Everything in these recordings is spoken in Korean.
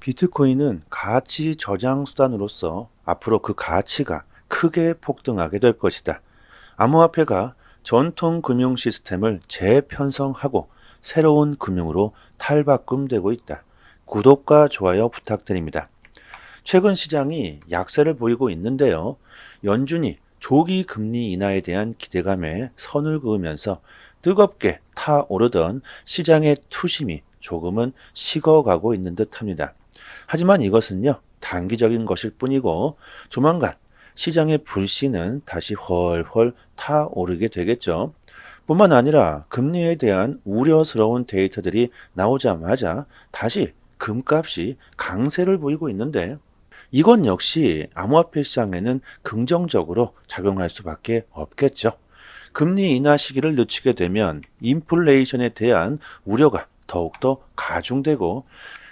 비트코인은 가치 저장 수단으로서 앞으로 그 가치가 크게 폭등하게 될 것이다. 암호화폐가 전통 금융 시스템을 재편성하고 새로운 금융으로 탈바꿈되고 있다. 구독과 좋아요 부탁드립니다. 최근 시장이 약세를 보이고 있는데요. 연준이 조기 금리 인하에 대한 기대감에 선을 그으면서 뜨겁게 타오르던 시장의 투심이 조금은 식어가고 있는 듯합니다. 하지만 이것은요, 단기적인 것일 뿐이고 조만간 시장의 불씨는 다시 훨훨 타오르게 되겠죠. 뿐만 아니라 금리에 대한 우려스러운 데이터들이 나오자마자 다시 금값이 강세를 보이고 있는데 이건 역시 암호화폐 시장에는 긍정적으로 작용할 수밖에 없겠죠. 금리 인하 시기를 늦추게 되면 인플레이션에 대한 우려가 더욱더 가중되고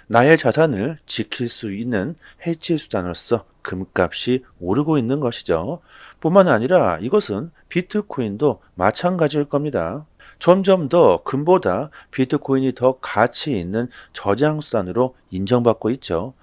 나의 자산을 지킬 수 있는 해치 수단으로서 금값이 오르고 있는 것이죠. 뿐만 아니라 이것은 비트코인도 마찬가지일 겁니다. 점점 더 금보다 비트코인이 더 가치 있는 저장 수단으로 인정받고 있죠.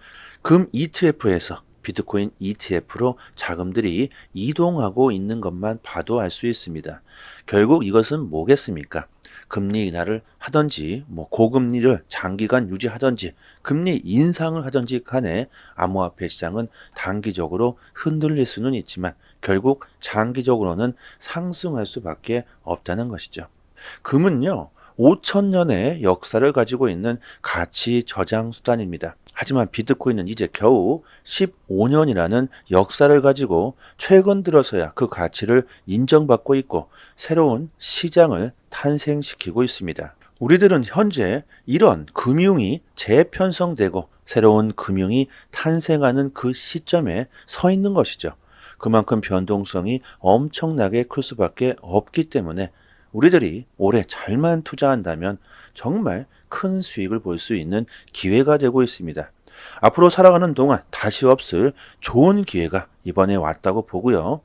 금 ETF에서 비트코인 ETF로 자금들이 이동하고 있는 것만 봐도 알 수 있습니다. 결국 이것은 뭐겠습니까? 금리 인하를 하든지 고금리를 장기간 유지하든지 금리 인상을 하든지 간에 암호화폐 시장은 단기적으로 흔들릴 수는 있지만 결국 장기적으로는 상승할 수밖에 없다는 것이죠. 금은요, 5천년의 역사를 가지고 있는 가치 저장 수단입니다. 하지만 비트코인은 이제 겨우 15년이라는 역사를 가지고 최근 들어서야 그 가치를 인정받고 있고 새로운 시장을 탄생시키고 있습니다. 우리들은 현재 이런 금융이 재편성되고 새로운 금융이 탄생하는 그 시점에 서 있는 것이죠. 그만큼 변동성이 엄청나게 클 수밖에 없기 때문에 우리들이 올해 잘만 투자한다면 정말 큰 수익을 볼 수 있는 기회가 되고 있습니다. 앞으로 살아가는 동안 다시 없을 좋은 기회가 이번에 왔다고 보고요.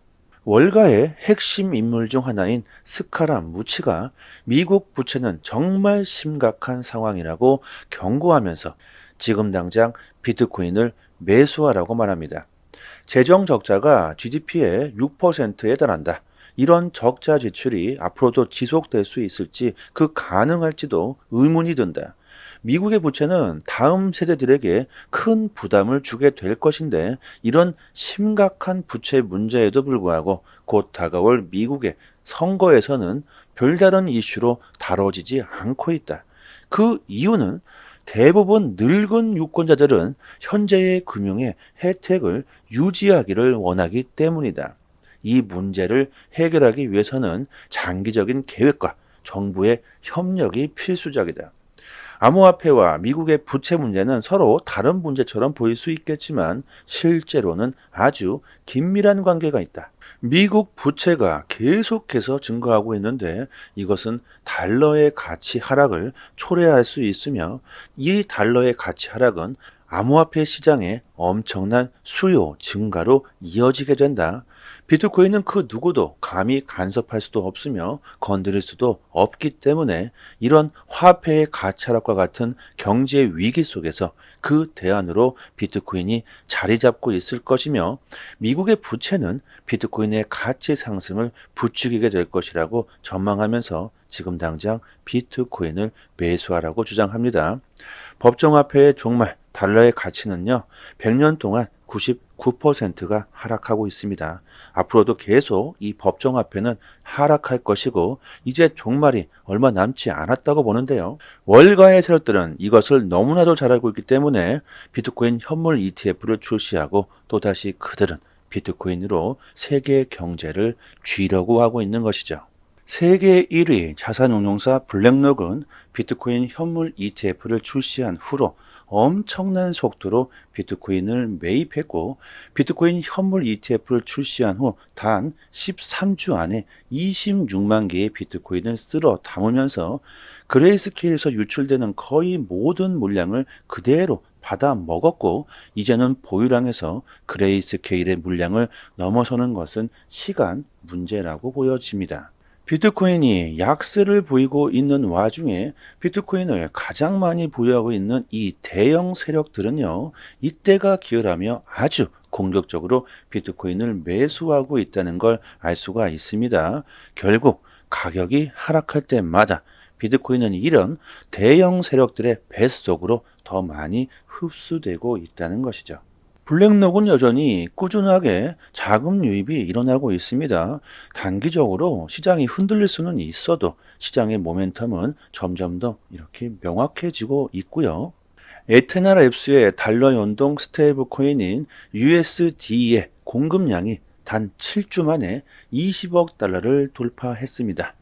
월가의 핵심 인물 중 하나인 스카라 무치가 미국 부채는 정말 심각한 상황이라고 경고하면서 지금 당장 비트코인을 매수하라고 말합니다. 재정 적자가 GDP의 6%에 달한다. 이런 적자 지출이 앞으로도 지속될 수 있을지 그 가능할지도 의문이 든다. 미국의 부채는 다음 세대들에게 큰 부담을 주게 될 것인데 이런 심각한 부채 문제에도 불구하고 곧 다가올 미국의 선거에서는 별다른 이슈로 다뤄지지 않고 있다. 그 이유는 대부분 늙은 유권자들은 현재의 금융의 혜택을 유지하기를 원하기 때문이다. 이 문제를 해결하기 위해서는 장기적인 계획과 정부의 협력이 필수적이다. 암호화폐와 미국의 부채 문제는 서로 다른 문제처럼 보일 수 있겠지만 실제로는 아주 긴밀한 관계가 있다. 미국 부채가 계속해서 증가하고 있는데 이것은 달러의 가치 하락을 초래할 수 있으며 이 달러의 가치 하락은 암호화폐 시장의 엄청난 수요 증가로 이어지게 된다. 비트코인은 그 누구도 감히 간섭할 수도 없으며 건드릴 수도 없기 때문에 이런 화폐의 가치 하락과 같은 경제 위기 속에서 그 대안으로 비트코인이 자리 잡고 있을 것이며 미국의 부채는 비트코인의 가치 상승을 부추기게 될 것이라고 전망하면서 지금 당장 비트코인을 매수하라고 주장합니다. 법정화폐의 종말 달러의 가치는요, 100년 동안 99%가 하락하고 있습니다. 앞으로도 계속 이 법정화폐는 하락할 것이고 이제 종말이 얼마 남지 않았다고 보는데요. 월가의 세력들은 이것을 너무나도 잘 알고 있기 때문에 비트코인 현물 ETF를 출시하고 또다시 그들은 비트코인으로 세계 경제를 쥐려고 하고 있는 것이죠. 세계 1위 자산운용사 블랙록은 비트코인 현물 ETF를 출시한 후로 엄청난 속도로 비트코인을 매입했고 비트코인 현물 ETF를 출시한 후 단 13주 안에 26만 개의 비트코인을 쓸어 담으면서 그레이스케일에서 유출되는 거의 모든 물량을 그대로 받아 먹었고 이제는 보유량에서 그레이스케일의 물량을 넘어서는 것은 시간 문제라고 보여집니다. 비트코인이 약세를 보이고 있는 와중에 비트코인을 가장 많이 보유하고 있는 이 대형 세력들은요, 이때가 기회라며 아주 공격적으로 비트코인을 매수하고 있다는 걸 알 수가 있습니다. 결국 가격이 하락할 때마다 비트코인은 이런 대형 세력들의 뱃속으로 더 많이 흡수되고 있다는 것이죠. 블랙록은 여전히 꾸준하게 자금 유입이 일어나고 있습니다. 단기적으로 시장이 흔들릴 수는 있어도 시장의 모멘텀은 점점 더 이렇게 명확해지고 있고요. 에테나랩스의 달러 연동 스테이블 코인인 USD의 공급량이 단 7주 만에 20억 달러를 돌파했습니다.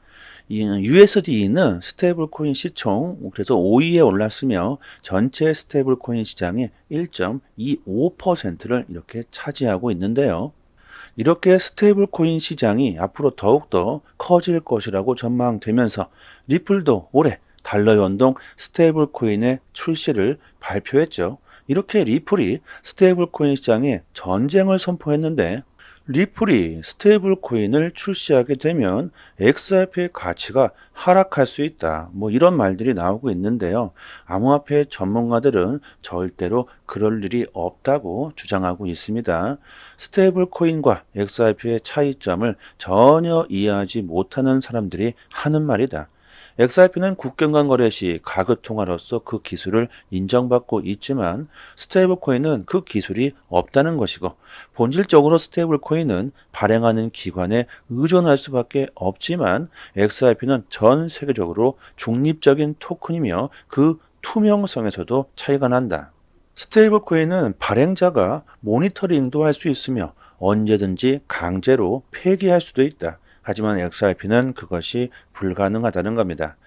이 USD는 스테이블 코인 시총 그래서 5위에 올랐으며 전체 스테이블 코인 시장의 1.25%를 이렇게 차지하고 있는데요. 이렇게 스테이블 코인 시장이 앞으로 더욱더 커질 것이라고 전망되면서 리플도 올해 달러 연동 스테이블 코인의 출시를 발표했죠. 이렇게 리플이 스테이블 코인 시장에 전쟁을 선포했는데 리플이 스테이블 코인을 출시하게 되면 XRP의 가치가 하락할 수 있다. 뭐 이런 말들이 나오고 있는데요. 암호화폐 전문가들은 절대로 그럴 일이 없다고 주장하고 있습니다. 스테이블 코인과 XRP의 차이점을 전혀 이해하지 못하는 사람들이 하는 말이다. XRP는 국경 간 거래 시 가급 통화로서 그 기술을 인정받고 있지만 스테이블 코인은 그 기술이 없다는 것이고 본질적으로 스테이블 코인은 발행하는 기관에 의존할 수밖에 없지만 XRP는 전 세계적으로 중립적인 토큰이며 그 투명성에서도 차이가 난다. 스테이블 코인은 발행자가 모니터링도 할 수 있으며 언제든지 강제로 폐기할 수도 있다. 하지만 XRP는 그것이 불가능하다는 겁니다.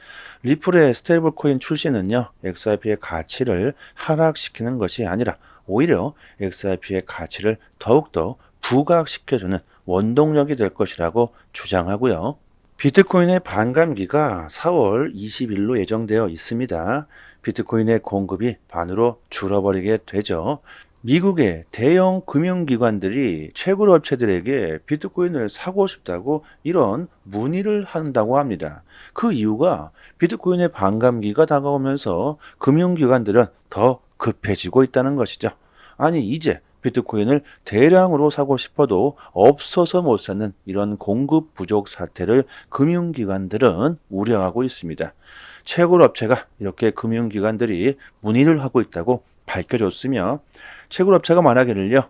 리플의 스테이블 코인 출시는요, XRP의 가치를 하락시키는 것이 아니라 오히려 XRP의 가치를 더욱더 부각시켜주는 원동력이 될 것이라고 주장하고요. 비트코인의 반감기가 4월 20일로 예정되어 있습니다. 비트코인의 공급이 반으로 줄어버리게 되죠. 미국의 대형 금융기관들이 채굴 업체들에게 비트코인을 사고 싶다고 이런 문의를 한다고 합니다. 그 이유가 비트코인의 반감기가 다가오면서 금융기관들은 더 급해지고 있다는 것이죠. 아니 이제 비트코인을 대량으로 사고 싶어도 없어서 못 사는 이런 공급 부족 사태를 금융기관들은 우려하고 있습니다. 채굴 업체가 이렇게 금융기관들이 문의를 하고 있다고 밝혀졌으며 채굴업체가 말하기를요,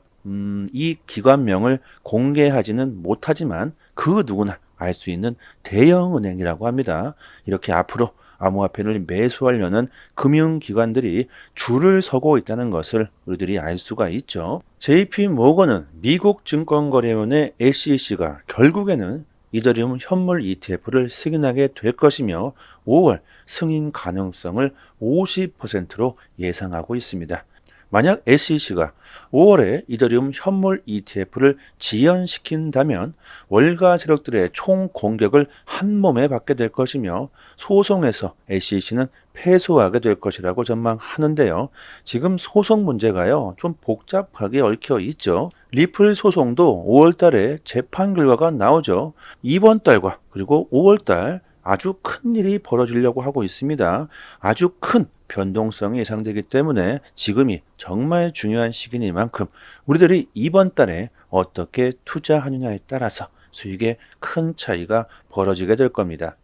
이 기관명을 공개하지는 못하지만 그 누구나 알 수 있는 대형은행이라고 합니다. 이렇게 앞으로 암호화폐를 매수하려는 금융기관들이 줄을 서고 있다는 것을 우리들이 알 수가 있죠. JP 모건은 미국 증권거래원의 SEC가 결국에는 이더리움 현물 ETF를 승인하게 될 것이며 5월 승인 가능성을 50%로 예상하고 있습니다. 만약 SEC가 5월에 이더리움 현물 ETF를 지연시킨다면 월가 세력들의 총 공격을 한 몸에 받게 될 것이며 소송에서 SEC는 패소하게 될 것이라고 전망하는데요. 지금 소송 문제가요, 좀 복잡하게 얽혀 있죠. 리플 소송도 5월 달에 재판 결과가 나오죠. 이번 달과 그리고 5월 달 아주 큰 일이 벌어지려고 하고 있습니다. 아주 큰 변동성이 예상되기 때문에 지금이 정말 중요한 시기니만큼 우리들이 이번 달에 어떻게 투자하느냐에 따라서 수익에 큰 차이가 벌어지게 될 겁니다.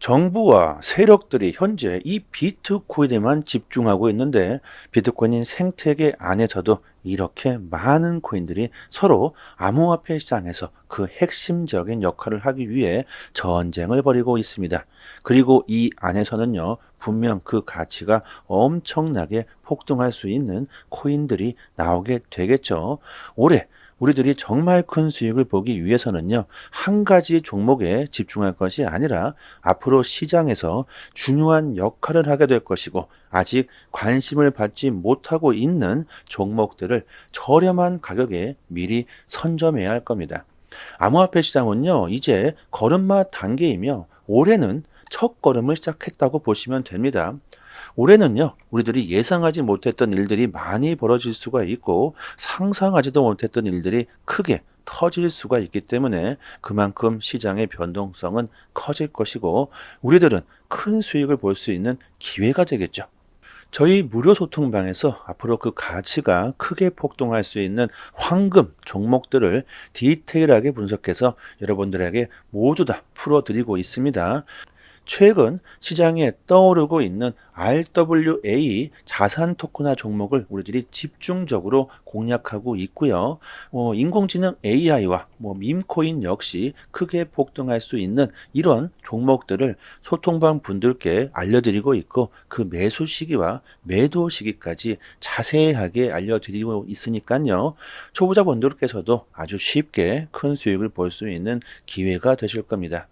정부와 세력들이 현재 이 비트코인에만 집중하고 있는데 비트코인 생태계 안에서도 이렇게 많은 코인들이 서로 암호화폐 시장에서 그 핵심적인 역할을 하기 위해 전쟁을 벌이고 있습니다. 그리고 이 안에서는요, 분명 그 가치가 엄청나게 폭등할 수 있는 코인들이 나오게 되겠죠. 올해 우리들이 정말 큰 수익을 보기 위해서는요, 한 가지 종목에 집중할 것이 아니라 앞으로 시장에서 중요한 역할을 하게 될 것이고 아직 관심을 받지 못하고 있는 종목들을 저렴한 가격에 미리 선점해야 할 겁니다. 암호화폐 시장은요, 이제 걸음마 단계이며 올해는 첫 걸음을 시작했다고 보시면 됩니다. 올해는요, 우리들이 예상하지 못했던 일들이 많이 벌어질 수가 있고 상상하지도 못했던 일들이 크게 터질 수가 있기 때문에 그만큼 시장의 변동성은 커질 것이고 우리들은 큰 수익을 볼 수 있는 기회가 되겠죠. 저희 무료 소통방에서 앞으로 그 가치가 크게 폭등할 수 있는 황금 종목들을 디테일하게 분석해서 여러분들에게 모두 다 풀어드리고 있습니다. 최근 시장에 떠오르고 있는 RWA 자산 토큰화 종목을 우리들이 집중적으로 공략하고 있고요. 인공지능 AI와 밈코인 역시 크게 폭등할 수 있는 이런 종목들을 소통방 분들께 알려드리고 있고 그 매수 시기와 매도 시기까지 자세하게 알려드리고 있으니까요. 초보자분들께서도 아주 쉽게 큰 수익을 볼 수 있는 기회가 되실 겁니다.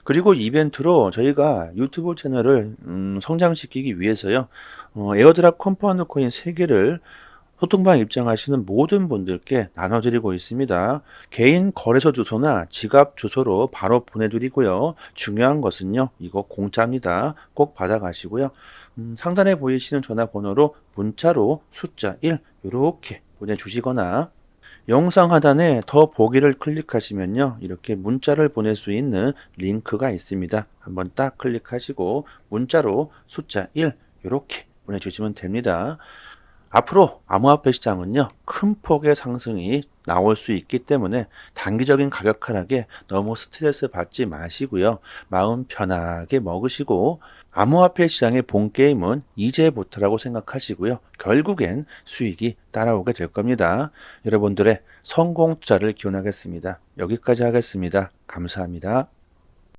그리고 이벤트로 저희가 유튜브 채널을 성장시키기 위해서요. 에어드랍 컴파운드 코인 3개를 소통방 입장하시는 모든 분들께 나눠드리고 있습니다. 개인 거래소 주소나 지갑 주소로 바로 보내드리고요. 중요한 것은요. 이거 공짜입니다. 꼭 받아가시고요. 상단에 보이시는 전화번호로 문자로 숫자 1 이렇게 보내주시거나 영상 하단에 더 보기를 클릭하시면요. 이렇게 문자를 보낼 수 있는 링크가 있습니다. 한번 딱 클릭하시고 문자로 숫자 1 이렇게 보내주시면 됩니다. 앞으로 암호화폐 시장은요. 큰 폭의 상승이 나올 수 있기 때문에 단기적인 가격 하락에 너무 스트레스 받지 마시고요. 마음 편하게 먹으시고 암호화폐 시장의 본 게임은 이제부터라고 생각하시고요. 결국엔 수익이 따라오게 될 겁니다. 여러분들의 성공 투자를 기원하겠습니다. 여기까지 하겠습니다. 감사합니다.